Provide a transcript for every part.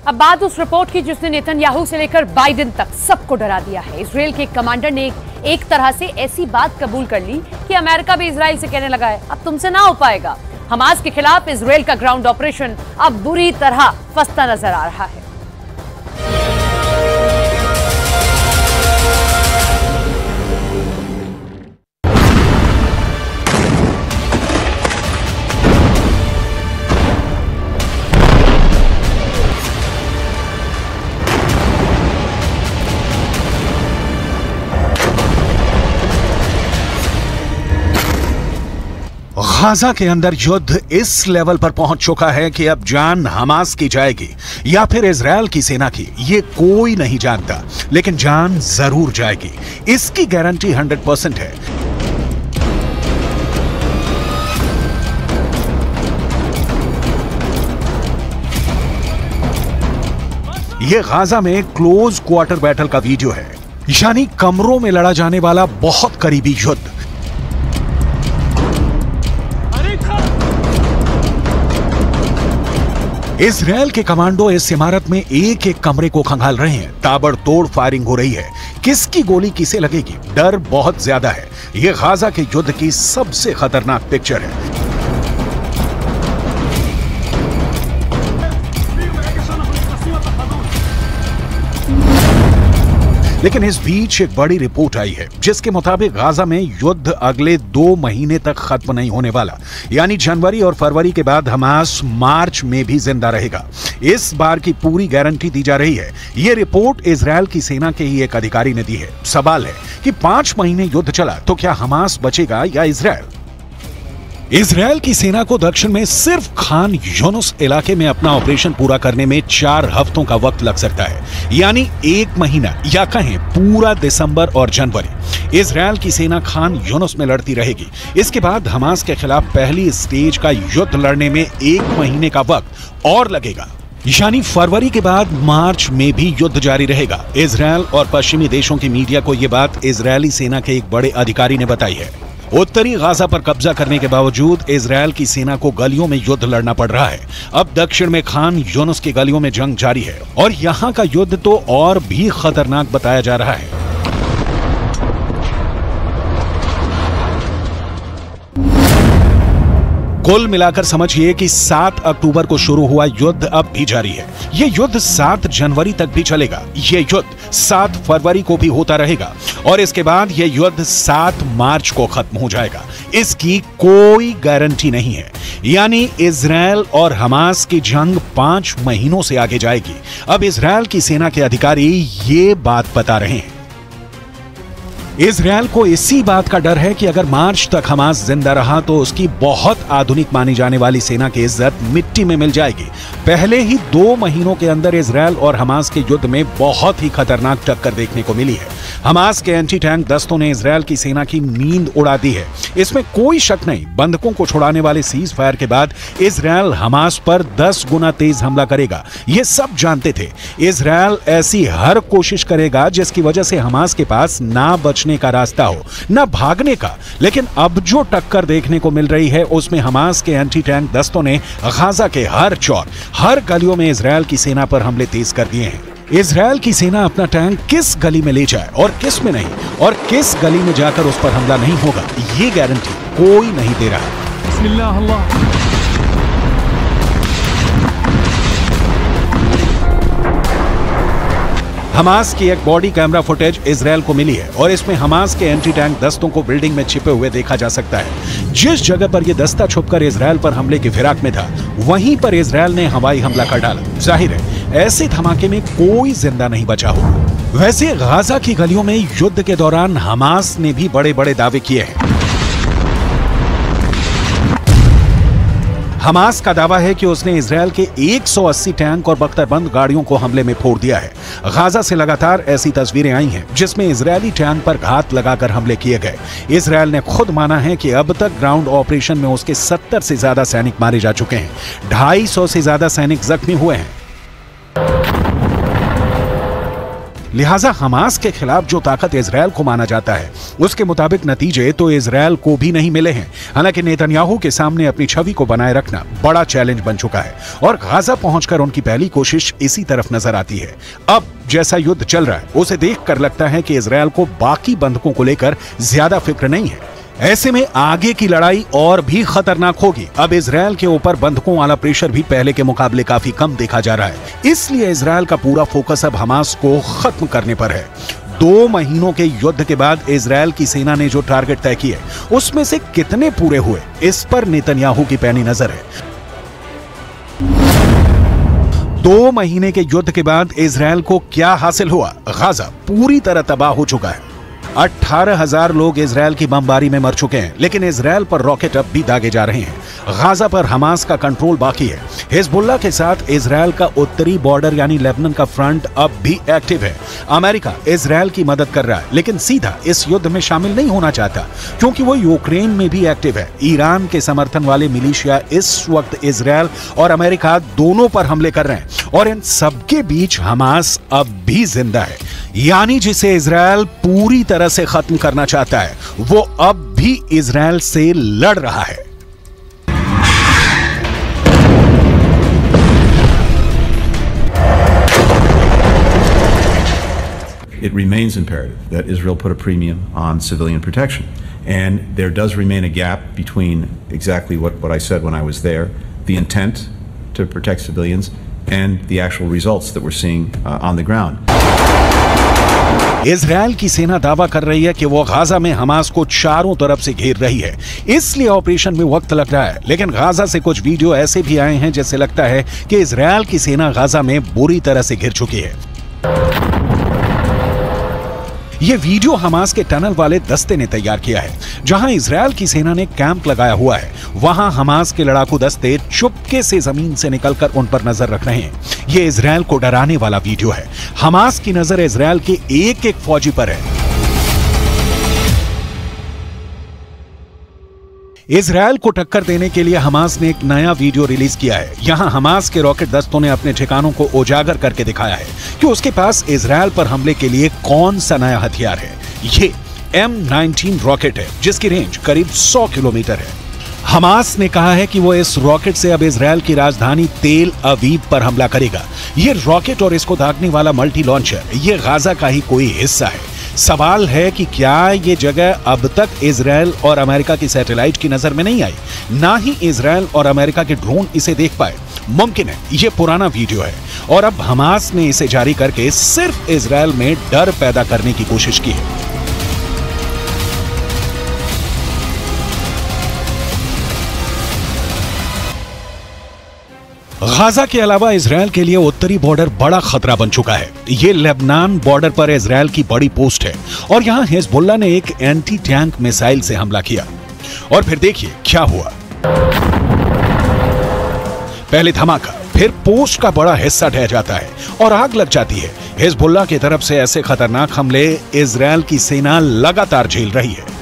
अब बात उस रिपोर्ट की जिसने नेतन्याहू से लेकर बाइडेन तक सबको डरा दिया है। इजरायल के कमांडर ने एक तरह से ऐसी बात कबूल कर ली कि अमेरिका भी इजरायल से कहने लगा है अब तुमसे ना हो पाएगा। हमास के खिलाफ इजरायल का ग्राउंड ऑपरेशन अब बुरी तरह फंसता नजर आ रहा है। गाजा के अंदर युद्ध इस लेवल पर पहुंच चुका है कि अब जान हमास की जाएगी या फिर इजरायल की सेना की, ये कोई नहीं जानता, लेकिन जान जरूर जाएगी, इसकी गारंटी 100% है। ये गाजा में क्लोज क्वार्टर बैटल का वीडियो है, यानी कमरों में लड़ा जाने वाला बहुत करीबी युद्ध। इजरायल के कमांडो इस इमारत में एक एक कमरे को खंगाल रहे हैं। ताबड़तोड़ फायरिंग हो रही है। किसकी गोली किसे लगेगी, डर बहुत ज्यादा है। यह गाजा के युद्ध की सबसे खतरनाक पिक्चर है। लेकिन इस बीच एक बड़ी रिपोर्ट आई है जिसके मुताबिक गाजा में युद्ध अगले 2 महीने तक खत्म नहीं होने वाला, यानी जनवरी और फरवरी के बाद हमास मार्च में भी जिंदा रहेगा। इस बार की पूरी गारंटी दी जा रही है। यह रिपोर्ट इजरायल की सेना के ही एक अधिकारी ने दी है। सवाल है कि 5 महीने युद्ध चला तो क्या हमास बचेगा या इजरायल? इजरायल की सेना को दक्षिण में सिर्फ खान यूनुस इलाके में अपना ऑपरेशन पूरा करने में 4 हफ्तों का वक्त लग सकता है, यानी 1 महीना या कहें पूरा दिसंबर और जनवरी इजरायल की सेना खान यूनुस में लड़ती रहेगी। इसके बाद हमास के खिलाफ पहली स्टेज का युद्ध लड़ने में 1 महीने का वक्त और लगेगा, यानी फरवरी के बाद मार्च में भी युद्ध जारी रहेगा। इजरायल और पश्चिमी देशों की मीडिया को यह बात इजरायली सेना के एक बड़े अधिकारी ने बताई है। उत्तरी गाजा पर कब्जा करने के बावजूद इजरायल की सेना को गलियों में युद्ध लड़ना पड़ रहा है। अब दक्षिण में खान यूनुस की गलियों में जंग जारी है और यहां का युद्ध तो और भी खतरनाक बताया जा रहा है। कुल मिलाकर समझिए कि 7 अक्टूबर को शुरू हुआ युद्ध अब भी जारी है। यह युद्ध 7 जनवरी तक भी चलेगा। यह युद्ध 7 फरवरी को भी होता रहेगा और इसके बाद यह युद्ध 7 मार्च को खत्म हो जाएगा। इसकी कोई गारंटी नहीं है, यानी इजरायल और हमास की जंग 5 महीनों से आगे जाएगी। अब इजरायल की सेना के अधिकारी ये बात बता रहे हैं। इजरायल को इसी बात का डर है कि अगर मार्च तक हमास जिंदा रहा तो उसकी बहुत आधुनिक मानी जाने वाली सेना की इज्जत मिट्टी में मिल जाएगी। पहले ही 2 महीनों के अंदर इजरायल और हमास के युद्ध में बहुत ही खतरनाक टक्कर देखने को मिली है। हमास के एंटी टैंक दस्तों ने इजरायल की सेना की नींद उड़ा दी है, इसमें कोई शक नहीं। बंधकों को छुड़ाने वाले सीज फायर के बाद इजरायल हमास पर 10 गुना तेज हमला करेगा, ये सब जानते थे। इजरायल ऐसी हर कोशिश करेगा जिसकी वजह से हमास के पास ना बचने का रास्ता हो, ना भागने का। लेकिन अब जो टक्कर देखने को मिल रही है उसमें हमास के एंटी टैंक दस्तों ने गाजा के हर चौर, हर गलियों में इजरायल की सेना पर हमले तेज कर दिए हैं। इजरायल की सेना अपना टैंक किस गली में ले जाए और किस में नहीं, और किस गली में जाकर उस पर हमला नहीं होगा, ये गारंटी कोई नहीं दे रहा। बिस्मिल्लाह अल्लाह। हमास की एक बॉडी कैमरा फुटेज इजरायल को मिली है और इसमें हमास के एंटी टैंक दस्तों को बिल्डिंग में छिपे हुए देखा जा सकता है। जिस जगह पर यह दस्ता छुपकर इजरायल पर हमले की फिराक में था, वहीं पर इजरायल ने हवाई हमला कर डाला। जाहिर है ऐसे धमाके में कोई जिंदा नहीं बचा होगा। वैसे गाजा की गलियों में युद्ध के दौरान हमास ने भी बड़े बड़े दावे किए हैं। हमास का दावा है कि उसने इजरायल के 180 टैंक और बख्तरबंद गाड़ियों को हमले में फोड़ दिया है। गाजा से लगातार ऐसी तस्वीरें आई हैं जिसमें इजरायली टैंक पर घात लगाकर हमले किए गए। इजरायल ने खुद माना है कि अब तक ग्राउंड ऑपरेशन में उसके 70 से ज्यादा सैनिक मारे जा चुके हैं, 250 से ज्यादा सैनिक जख्मी हुए हैं। लिहाजा हमास के खिलाफ जो ताकत इजरायल को माना जाता है उसके मुताबिक नतीजे तो इजरायल को भी नहीं मिले हैं। हालांकि नेतन्याहू के सामने अपनी छवि को बनाए रखना बड़ा चैलेंज बन चुका है और गाजा पहुंचकर उनकी पहली कोशिश इसी तरफ नजर आती है। अब जैसा युद्ध चल रहा है उसे देखकर लगता है कि इजरायल को बाकी बंधकों को लेकर ज्यादा फिक्र नहीं है। ऐसे में आगे की लड़ाई और भी खतरनाक होगी। अब इजरायल के ऊपर बंधकों वाला प्रेशर भी पहले के मुकाबले काफी कम देखा जा रहा है। इसलिए इजरायल का पूरा फोकस अब हमास को खत्म करने पर है। 2 महीनों के युद्ध के बाद इजरायल की सेना ने जो टारगेट तय किए उसमें से कितने पूरे हुए, इस पर नेतन्याहू की पैनी नजर है। 2 महीने के युद्ध के बाद इजरायल को क्या हासिल हुआ? गाजा पूरी तरह तबाह हो चुका है। 18,000 लोग इजरायल की बमबारी में मर चुके हैं, लेकिन इजरायल पर रॉकेट अब भी दागे जा रहे हैं। गाजा पर हमास का कंट्रोल बाकी है। हिजबुल्लाह के साथ इजरायल का उत्तरी बॉर्डर यानी लेबनान का फ्रंट अब भी एक्टिव है। अमेरिका इजरायल की मदद कर रहा है, लेकिन सीधा इस युद्ध में शामिल नहीं होना चाहता क्योंकि वो यूक्रेन में भी एक्टिव है। ईरान के समर्थन वाले मिलिशिया इस वक्त इजरायल और अमेरिका दोनों पर हमले कर रहे हैं और इन सबके बीच हमास अब भी जिंदा है, यानी जिसे इजरायल पूरी तरह से खत्म करना चाहता है वो अब भी इजरायल से लड़ रहा है। It remains imperative that Israel put a premium on civilian protection. And there does remain a gap between exactly what I said when I was there, the intent to protect civilians, and the actual results that we're seeing on the ground. Israel की सेना दावा कर रही है कि वो Gaza में Hamas को चारों तरफ से घेर रही है, इसलिए ऑपरेशन में वक्त लग रहा है। लेकिन गाजा से कुछ वीडियो ऐसे भी आए हैं जैसे लगता है कि इजरायल की सेना गाजा में बुरी तरह से घिर चुकी है। ये वीडियो हमास के टनल वाले दस्ते ने तैयार किया है। जहां इजरायल की सेना ने कैंप लगाया हुआ है, वहां हमास के लड़ाकू दस्ते चुपके से जमीन से निकलकर उन पर नजर रख रहे हैं। ये इजरायल को डराने वाला वीडियो है। हमास की नजर इजरायल के एक एक फौजी पर है। इजरायल को टक्कर देने के लिए हमास ने एक नया वीडियो रिलीज किया है। यहां हमास के रॉकेट दस्तों ने अपने ठिकानों को उजागर करके दिखाया है कि उसके पास इजरायल पर हमले के लिए कौन सा नया हथियार है। ये M19 रॉकेट है जिसकी रेंज करीब 100 किलोमीटर है। हमास ने कहा है कि वो इस रॉकेट से अब इजरायल की राजधानी तेल अवीव पर हमला करेगा। ये रॉकेट और इसको दागने वाला मल्टी लॉन्चर ये गाजा का ही कोई हिस्सा है। सवाल है कि क्या ये जगह अब तक इजरायल और अमेरिका की सैटेलाइट की नजर में नहीं आई, ना ही इजरायल और अमेरिका के ड्रोन इसे देख पाए। मुमकिन है ये पुराना वीडियो है और अब हमास ने इसे जारी करके सिर्फ इजरायल में डर पैदा करने की कोशिश की है। गाजा के अलावा इजरायल के लिए उत्तरी बॉर्डर बड़ा खतरा बन चुका है। ये लेबनान बॉर्डर पर इजरायल की बड़ी पोस्ट है और यहां हिजबुल्लाह ने एक एंटी टैंक मिसाइल से हमला किया और फिर देखिए क्या हुआ। पहले धमाका, फिर पोस्ट का बड़ा हिस्सा ढह जाता है और आग लग जाती है। हिजबुल्लाह की तरफ से ऐसे खतरनाक हमले इजरायल की सेना लगातार झेल रही है।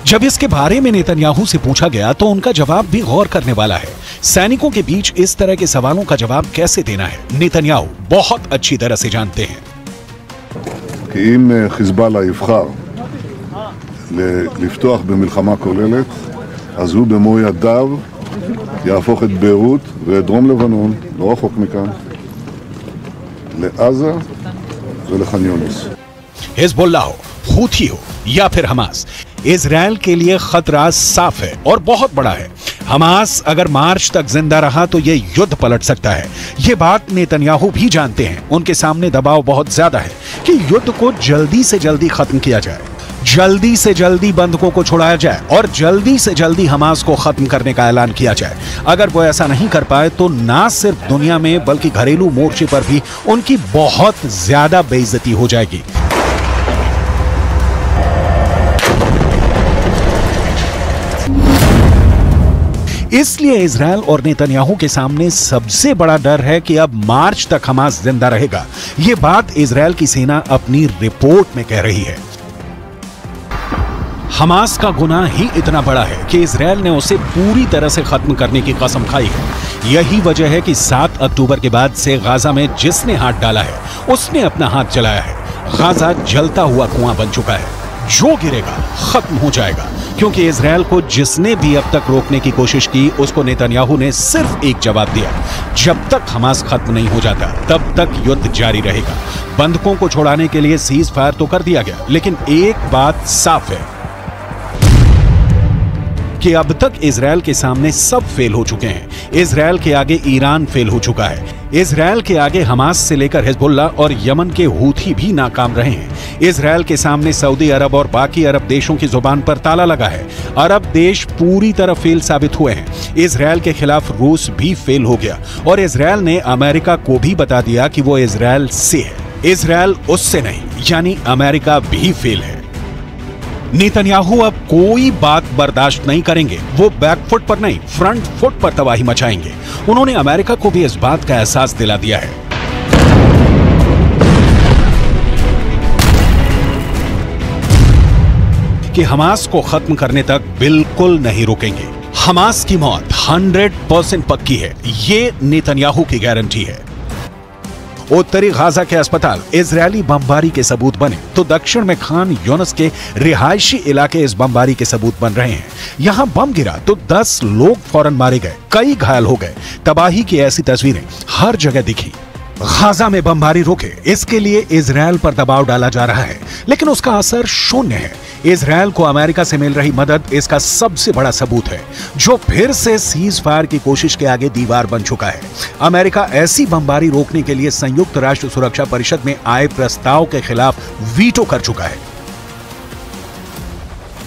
जब इसके बारे में नेतन्याहू से पूछा गया तो उनका जवाब भी गौर करने वाला है। सैनिकों के बीच इस तरह के सवालों का जवाब कैसे देना है नेतन्याहू बहुत अच्छी तरह से जानते हैं। कि אם חיזבאללה יבחר לפתוח במלחמה כוללת, אז הוא במו ידיו יהפוך את ביירות ואת דרום לבנון, לא רחוק מכאן, לעזה ולח'אן יונס। हिजबुल्लाह हो, हूथी हो या फिर हमास, इजरायल के लिए खतरा साफ है और बहुत बड़ा है। हमास अगर मार्च तक जिंदा रहा तो ये युद्ध पलट सकता है। ये बात नेतन्याहू भी जानते हैं। उनके सामने दबाव बहुत ज्यादा है कि युद्ध को जल्दी से जल्दी खत्म किया जाए, जल्दी से जल्दी बंधकों को छुड़ाया जाए और जल्दी से जल्दी हमास को खत्म करने का ऐलान किया जाए। अगर वो ऐसा नहीं कर पाए तो ना सिर्फ दुनिया में बल्कि घरेलू मोर्चे पर भी उनकी बहुत ज्यादा बेइज्जती हो जाएगी। इसलिए इजरायल और नेतन्याहू के सामने सबसे बड़ा डर है कि अब मार्च तक हमास जिंदा रहेगा। ये बात इजरायल की सेना अपनी रिपोर्ट में कह रही है। हमास का गुनाह ही इतना बड़ा है कि इजरायल ने उसे पूरी तरह से खत्म करने की कसम खाई है। यही वजह है कि 7 अक्टूबर के बाद से गाजा में जिसने हाथ डाला है उसने अपना हाथ जलाया है। गाजा जलता हुआ कुआं बन चुका है, जो गिरेगा खत्म हो जाएगा, क्योंकि इजरायल को जिसने भी अब तक रोकने की कोशिश की उसको नेतन्याहू ने सिर्फ एक जवाब दिया, जब तक हमास खत्म नहीं हो जाता तब तक युद्ध जारी रहेगा। बंधकों को छुड़ाने के लिए सीज फायर तो कर दिया गया, लेकिन एक बात साफ है कि अब तक इजरायल के सामने सब फेल हो चुके हैं। इजरायल के आगे ईरान फेल हो चुका है, इजरायल के आगे हमास से लेकर हिजबुल्लाह और यमन के हूथी भी नाकाम रहे हैं। इजरायल के सामने सऊदी अरब और बाकी अरब देशों की जुबान पर ताला लगा है। अरब देश पूरी तरह फेल साबित हुए हैं। इजरायल के खिलाफ रूस भी फेल हो गया और इजरायल ने अमेरिका को भी बता दिया कि वो इजरायल से है, इजरायल उससे नहीं, यानी अमेरिका भी फेल है। नेतन्याहू अब कोई बात बर्दाश्त नहीं करेंगे। वो बैकफुट पर नहीं, फ्रंट फुट पर तबाही मचाएंगे। उन्होंने अमेरिका को भी इस बात का एहसास दिला दिया है कि हमास को खत्म करने तक बिल्कुल नहीं रुकेंगे। हमास की मौत 100% पक्की है, ये नेतन्याहू की गारंटी है। उत्तरी गाजा के अस्पताल इजरायली बमबारी के सबूत बने तो दक्षिण में खान यूनिस के रिहायशी इलाके इस बमबारी के सबूत बन रहे हैं। यहां बम गिरा तो 10 लोग फौरन मारे गए, कई घायल हो गए। तबाही की ऐसी तस्वीरें हर जगह दिखी। गाजा में बमबारी रोके, इसके लिए इजरायल पर दबाव डाला जा रहा है, लेकिन उसका असर शून्य है। इजरायल को अमेरिका से मिल रही मदद इसका सबसे बड़ा सबूत है, जो फिर से सीज फायर की कोशिश के आगे दीवार बन चुका है। अमेरिका ऐसी बमबारी रोकने के लिए संयुक्त राष्ट्र सुरक्षा परिषद में आए प्रस्ताव के खिलाफ वीटो कर चुका है।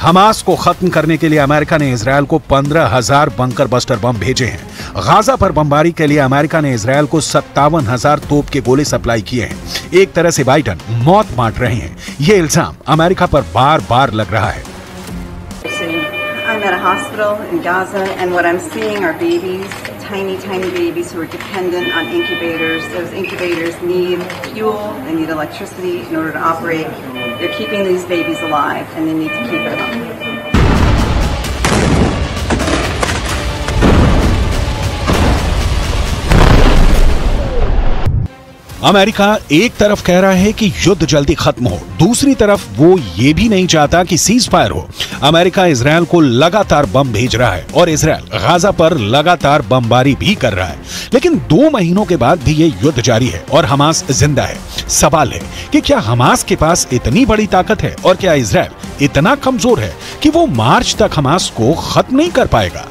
हमास को खत्म करने के लिए अमेरिका ने इजरायल को 15,000 बंकर बस्टर बम भेजे हैं। गाजा पर बमबारी के लिए अमेरिका ने इजरायल को 57,000 तोप के गोले सप्लाई किए हैं। एक तरह से बाइडन मौत बांट रहे हैं। ये इल्जाम अमेरिका पर बार-बार लग रहा है। I'm at a hospital in Gaza, and what I'm seeing are babies, tiny babies who are dependent on incubators. Those incubators need fuel, they need electricity in order to operate. They're keeping these babies alive, and they need to keep it up. America एक तरफ कह रहा है कि युद्ध जल्दी खत्म हो, दूसरी तरफ वो ये भी नहीं चाहता कि सीज फायर हो। अमेरिका इजरायल को लगातार बम भेज रहा है और इजरायल गाजा पर लगातार बमबारी भी कर रहा है, लेकिन 2 महीनों के बाद भी ये युद्ध जारी है और हमास जिंदा है। सवाल है कि क्या हमास के पास इतनी बड़ी ताकत है और क्या इजरायल इतना कमजोर है कि वो मार्च तक हमास को खत्म नहीं कर पाएगा?